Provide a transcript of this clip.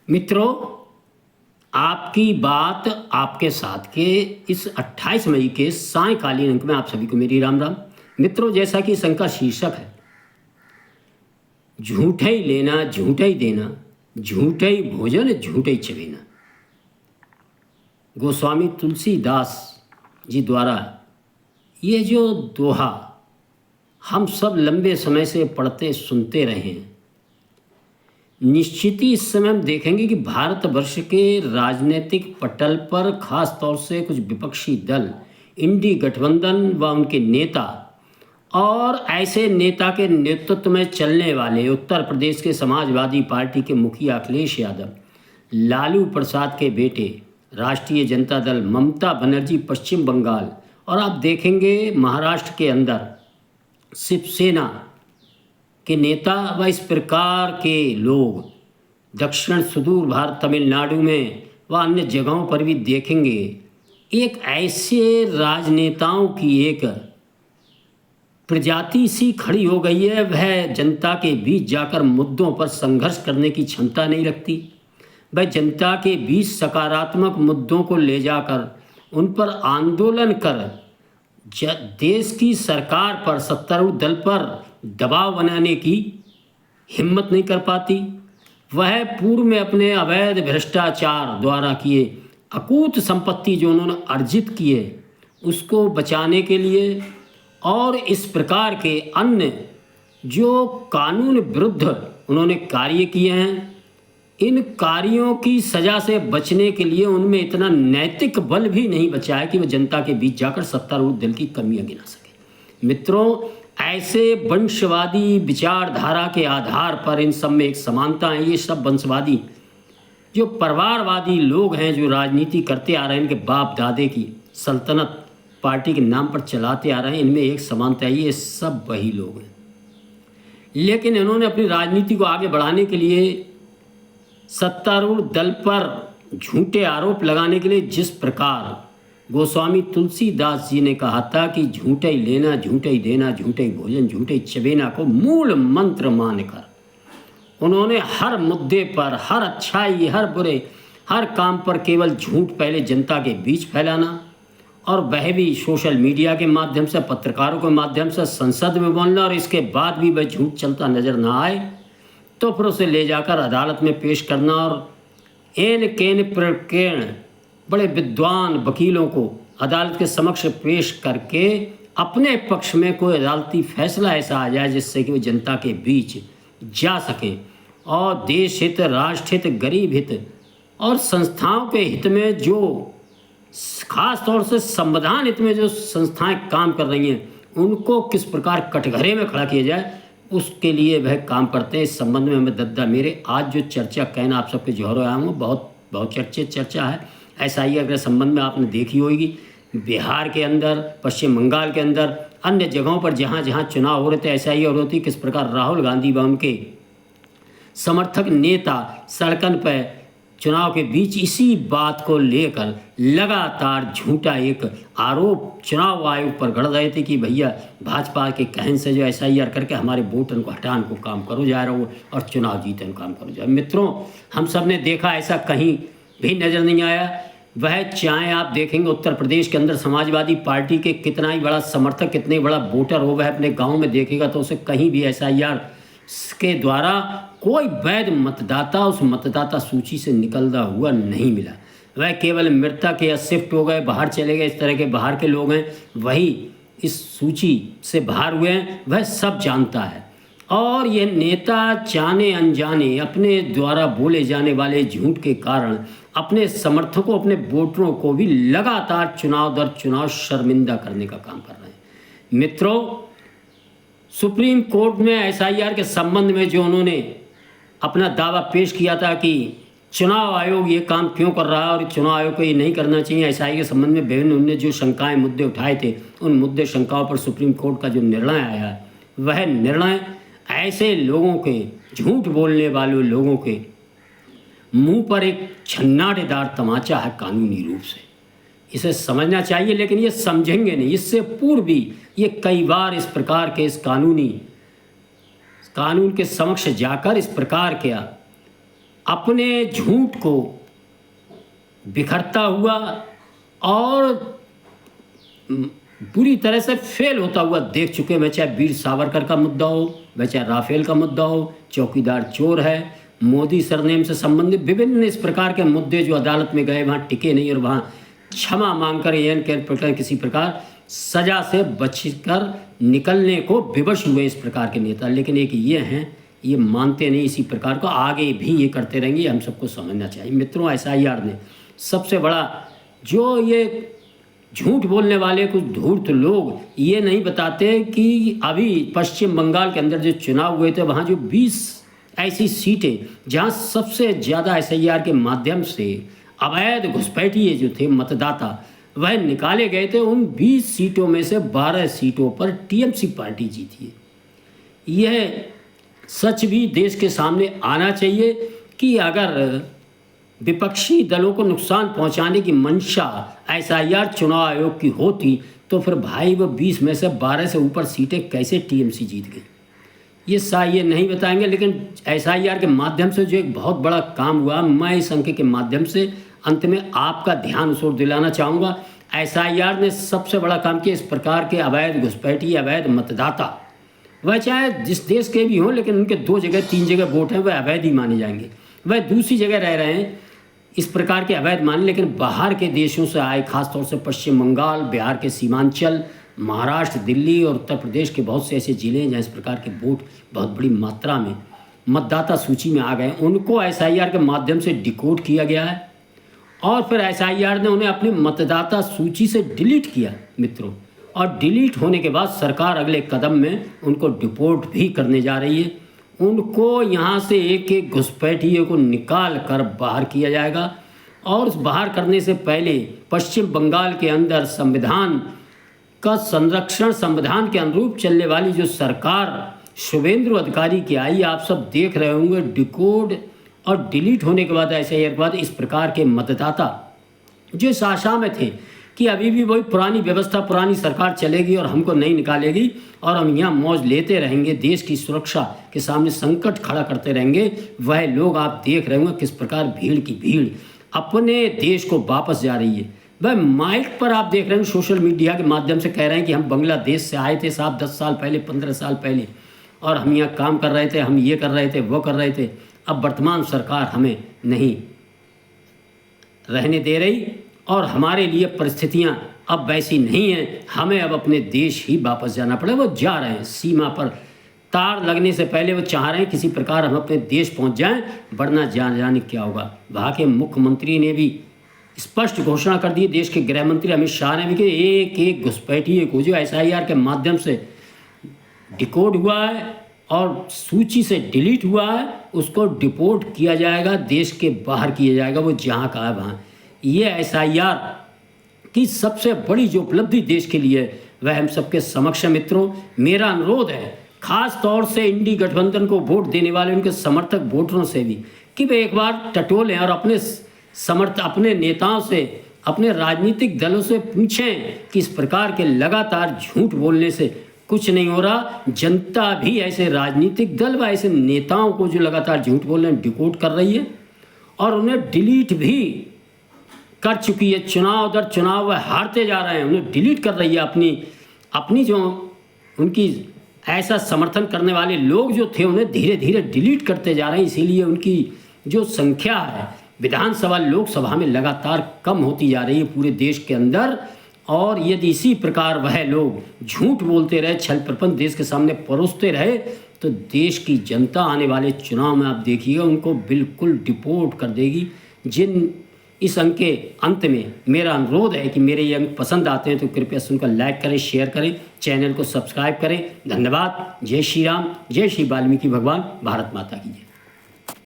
मित्रों, आपकी बात आपके साथ के इस 28 मई के सायंकालीन अंक में आप सभी को मेरी राम राम। मित्रों, जैसा कि इस अंक का शीर्षक है, झूठे ही लेना झूठे ही देना, झूठे ही भोजन झूठे ही चबेना। गोस्वामी तुलसीदास जी द्वारा ये जो दोहा हम सब लंबे समय से पढ़ते सुनते रहे हैं, निश्चित ही इस समय हम देखेंगे कि भारतवर्ष के राजनीतिक पटल पर खास तौर से कुछ विपक्षी दल, इंडी गठबंधन व उनके नेता और ऐसे नेता के नेतृत्व में चलने वाले उत्तर प्रदेश के समाजवादी पार्टी के मुखिया अखिलेश यादव, लालू प्रसाद के बेटे राष्ट्रीय जनता दल ममता बनर्जी पश्चिम बंगाल, और आप देखेंगे महाराष्ट्र के अंदर शिवसेना के नेता व इस प्रकार के लोग दक्षिण सुदूर भारत तमिलनाडु में व अन्य जगहों पर भी देखेंगे। एक ऐसे राजनेताओं की एक प्रजाति सी खड़ी हो गई है, वह जनता के बीच जाकर मुद्दों पर संघर्ष करने की क्षमता नहीं रखती। वह जनता के बीच सकारात्मक मुद्दों को ले जाकर उन पर आंदोलन कर देश की सरकार पर, सत्तारूढ़ दल पर दबाव बनाने की हिम्मत नहीं कर पाती। वह पूर्व में अपने अवैध भ्रष्टाचार द्वारा किए अकूत संपत्ति जो उन्होंने अर्जित की है, उसको बचाने के लिए और इस प्रकार के अन्य जो कानून विरुद्ध उन्होंने कार्य किए हैं, इन कार्यों की सज़ा से बचने के लिए उनमें इतना नैतिक बल भी नहीं बचा है कि वह जनता के बीच जाकर सत्तारूढ़ दल की कमियां गिना सके। मित्रों, ऐसे वंशवादी विचारधारा के आधार पर इन सब में एक समानता है। ये सब वंशवादी जो परिवारवादी लोग हैं, जो राजनीति करते आ रहे हैं, इनके बाप दादे की सल्तनत पार्टी के नाम पर चलाते आ रहे हैं, इनमें एक समानता है, ये सब वही लोग हैं। लेकिन इन्होंने अपनी राजनीति को आगे बढ़ाने के लिए सत्तारूढ़ दल पर झूठे आरोप लगाने के लिए जिस प्रकार गोस्वामी तुलसीदास जी ने कहा था कि झूठे ही लेना झूठे ही देना, झूठे ही भोजन झूठे ही चबेना को मूल मंत्र मानकर उन्होंने हर मुद्दे पर, हर अच्छाई हर बुरे, हर काम पर केवल झूठ पहले जनता के बीच फैलाना, और वह भी सोशल मीडिया के माध्यम से, पत्रकारों के माध्यम से, संसद में बोलना, और इसके बाद भी वह झूठ चलता नजर ना आए तो फिर उसे ले जाकर अदालत में पेश करना और एन केन प्रकेण बड़े विद्वान वकीलों को अदालत के समक्ष पेश करके अपने पक्ष में कोई अदालती फैसला ऐसा आ जाए जिससे कि वो जनता के बीच जा सके और देश हित, राष्ट्र हित, गरीब हित और संस्थाओं के हित में, जो खास तौर से संविधान हित में जो संस्थाएं काम कर रही हैं, उनको किस प्रकार कटघरे में खड़ा किया जाए, उसके लिए वह काम करते हैं। इस संबंध में मैं दद्दा मेरे आज जो चर्चा कहना आप सबके जोहर आया हूँ, बहुत चर्चित चर्चा है। SIR के संबंध में आपने देखी होगी, बिहार के अंदर, पश्चिम बंगाल के अंदर, अन्य जगहों पर जहाँ जहाँ चुनाव हो रहे थे, SIR होती, किस प्रकार राहुल गांधी व उनके समर्थक नेता सड़कन पर चुनाव के बीच इसी बात को लेकर लगातार झूठा एक आरोप चुनाव आयोग पर गढ़ रहे थे कि भैया भाजपा के कहन से जो SIR करके हमारे वोटन को हटाने को काम करो जा रहा हो और चुनाव जीतने को काम करो जा। मित्रों, हम सब ने देखा, ऐसा कहीं भी नज़र नहीं आया। वह चाहे आप देखेंगे उत्तर प्रदेश के अंदर समाजवादी पार्टी के कितना ही बड़ा समर्थक, कितने बड़ा वोटर हो, वह अपने गाँव में देखेगा तो उसे कहीं भी SIR के द्वारा कोई वैध मतदाता उस मतदाता सूची से निकलता हुआ नहीं मिला। वह केवल मृतक या शिफ्ट हो गए, बाहर चले गए, इस तरह के बाहर के लोग हैं, वही इस सूची से बाहर हुए हैं, वह सब जानता है। और यह नेता जाने अनजाने अपने द्वारा बोले जाने वाले झूठ के कारण अपने समर्थकों, अपने वोटरों को भी लगातार चुनाव दर चुनाव शर्मिंदा करने का काम कर रहे हैं। मित्रों, सुप्रीम कोर्ट में SIR के संबंध में जो उन्होंने अपना दावा पेश किया था कि चुनाव आयोग ये काम क्यों कर रहा है और चुनाव आयोग को ये नहीं करना चाहिए, SIR के संबंध में विभिन्न उन्होंने जो शंकाएं, मुद्दे उठाए थे, उन मुद्दे शंकाओं पर सुप्रीम कोर्ट का जो निर्णय आया है, वह निर्णय ऐसे लोगों के, झूठ बोलने वाले लोगों के मुंह पर एक छन्नाटेदार तमाचा है कानूनी रूप से। इसे समझना चाहिए, लेकिन ये समझेंगे नहीं। इससे पूर्व भी ये कई बार इस प्रकार के इस कानून के समक्ष जाकर इस प्रकार के अपने झूठ को बिखरता हुआ और बुरी तरह से फेल होता हुआ देख चुके हैं। चाहे वीर सावरकर का मुद्दा हो, वह चाहे राफेल का मुद्दा हो, चौकीदार चोर है, मोदी सरनेम से संबंधित विभिन्न इस प्रकार के मुद्दे जो अदालत में गए वहाँ टिके नहीं और वहाँ क्षमा मांगकर एन के प्रकार किसी प्रकार सजा से बचकर निकलने को विवश हुए इस प्रकार के नेता। लेकिन एक ये हैं, ये मानते नहीं इसी प्रकार को, आगे भी ये करते रहेंगे, हम सबको समझना चाहिए। मित्रों, SIR ने सबसे बड़ा जो ये झूठ बोलने वाले कुछ धूर्त लोग ये नहीं बताते कि अभी पश्चिम बंगाल के अंदर जो चुनाव हुए थे वहाँ जो 20 ऐसी सीटें जहाँ सबसे ज़्यादा SIR के माध्यम से अवैध घुसपैठिए जो थे मतदाता वह निकाले गए थे, उन 20 सीटों में से 12 सीटों पर TMC पार्टी जीती है। यह सच भी देश के सामने आना चाहिए कि अगर विपक्षी दलों को नुकसान पहुंचाने की मंशा SIR चुनाव आयोग की होती तो फिर भाई वो 20 में से 12 से ऊपर सीटें कैसे TMC जीत गई, ये नहीं बताएंगे। लेकिन SIR के माध्यम से जो एक बहुत बड़ा काम हुआ, मैं इस अंक के माध्यम से अंत में आपका ध्यान उस ओर दिलाना चाहूँगा। SIR ने सबसे बड़ा काम किया, इस प्रकार के अवैध घुसपैठी अवैध मतदाता वह चाहे जिस देश के भी हों, लेकिन उनके 2 जगह 3 जगह वोट हैं वह अवैध ही माने जाएंगे। वह दूसरी जगह रह रहे हैं इस प्रकार के अवैध माने, लेकिन बाहर के देशों से आए, खासतौर से पश्चिम बंगाल, बिहार के सीमांचल, महाराष्ट्र, दिल्ली और उत्तर प्रदेश के बहुत से ऐसे ज़िले हैं जहाँ इस प्रकार के वोट बहुत बड़ी मात्रा में मतदाता सूची में आ गए, उनको SIR के माध्यम से डिकोड किया गया है और फिर SIR ने उन्हें अपनी मतदाता सूची से डिलीट किया मित्रों। और डिलीट होने के बाद सरकार अगले कदम में उनको डिपोर्ट भी करने जा रही है। उनको यहाँ से एक एक घुसपैठिए को निकाल कर बाहर किया जाएगा और उस बाहर करने से पहले पश्चिम बंगाल के अंदर संविधान का संरक्षण, संविधान के अनुरूप चलने वाली जो सरकार शुभेंदु अधिकारी की आई, आप सब देख रहे होंगे, डिकोड और डिलीट होने के बाद SIR के बाद इस प्रकार के मतदाता जो इस आशा में थे कि अभी भी वही पुरानी व्यवस्था, पुरानी सरकार चलेगी और हमको नहीं निकालेगी और हम यहाँ मौज लेते रहेंगे, देश की सुरक्षा के सामने संकट खड़ा करते रहेंगे, वह लोग आप देख रहे होंगे किस प्रकार भीड़ की भीड़ अपने देश को वापस जा रही है। वह माइक पर आप देख रहे हैं, सोशल मीडिया के माध्यम से कह रहे हैं कि हम बांग्लादेश से आए थे साहब 10 साल पहले, 15 साल पहले, और हम यहाँ काम कर रहे थे, हम ये कर रहे थे, वो कर रहे थे। अब वर्तमान सरकार हमें नहीं रहने दे रही और हमारे लिए परिस्थितियां अब वैसी नहीं हैं, हमें अब अपने देश ही वापस जाना पड़ेगा। वो जा रहे हैं, सीमा पर तार लगने से पहले वो चाह रहे हैं किसी प्रकार हम अपने देश पहुंच जाएं, वरना जाने क्या होगा। वहाँ के मुख्यमंत्री ने भी स्पष्ट घोषणा कर दी, देश के गृह मंत्री अमित शाह ने भी कि एक एक घुसपैठिए को जो SIR के माध्यम से डिकोड हुआ है और सूची से डिलीट हुआ है उसको डिपोर्ट किया जाएगा, देश के बाहर किया जाएगा, वो जहाँ का है वहाँ। ये SIR की सबसे बड़ी जो उपलब्धि देश के लिए वह हम सबके समक्ष है। मित्रों, मेरा अनुरोध है खास तौर से इंडी गठबंधन को वोट देने वाले उनके समर्थक वोटरों से भी कि वे एक बार टटोलें और अपने नेताओं से, अपने राजनीतिक दलों से पूछें कि इस प्रकार के लगातार झूठ बोलने से कुछ नहीं हो रहा। जनता भी ऐसे राजनीतिक दल व ऐसे नेताओं को जो लगातार झूठ बोल रहे हैं डिकोड कर रही है और उन्हें डिलीट भी कर चुकी है। चुनाव दर चुनाव वह हारते जा रहे हैं, उन्हें डिलीट कर रही है। अपनी जो उनकी ऐसा समर्थन करने वाले लोग जो थे उन्हें धीरे धीरे डिलीट करते जा रहे हैं। इसीलिए उनकी जो संख्या है विधानसभा, लोकसभा में लगातार कम होती जा रही है पूरे देश के अंदर। और यदि इसी प्रकार वह लोग झूठ बोलते रहे, छल प्रपंच देश के सामने परोसते रहे, तो देश की जनता आने वाले चुनाव में आप देखिएगा उनको बिल्कुल डिपोर्ट कर देगी। इस अंक के अंत में मेरा अनुरोध है कि मेरे ये अंक पसंद आते हैं तो कृपया उनको लाइक करें, शेयर करें, चैनल को सब्सक्राइब करें। धन्यवाद। जय श्री राम, जय श्री वाल्मीकि भगवान, भारत माता की जय।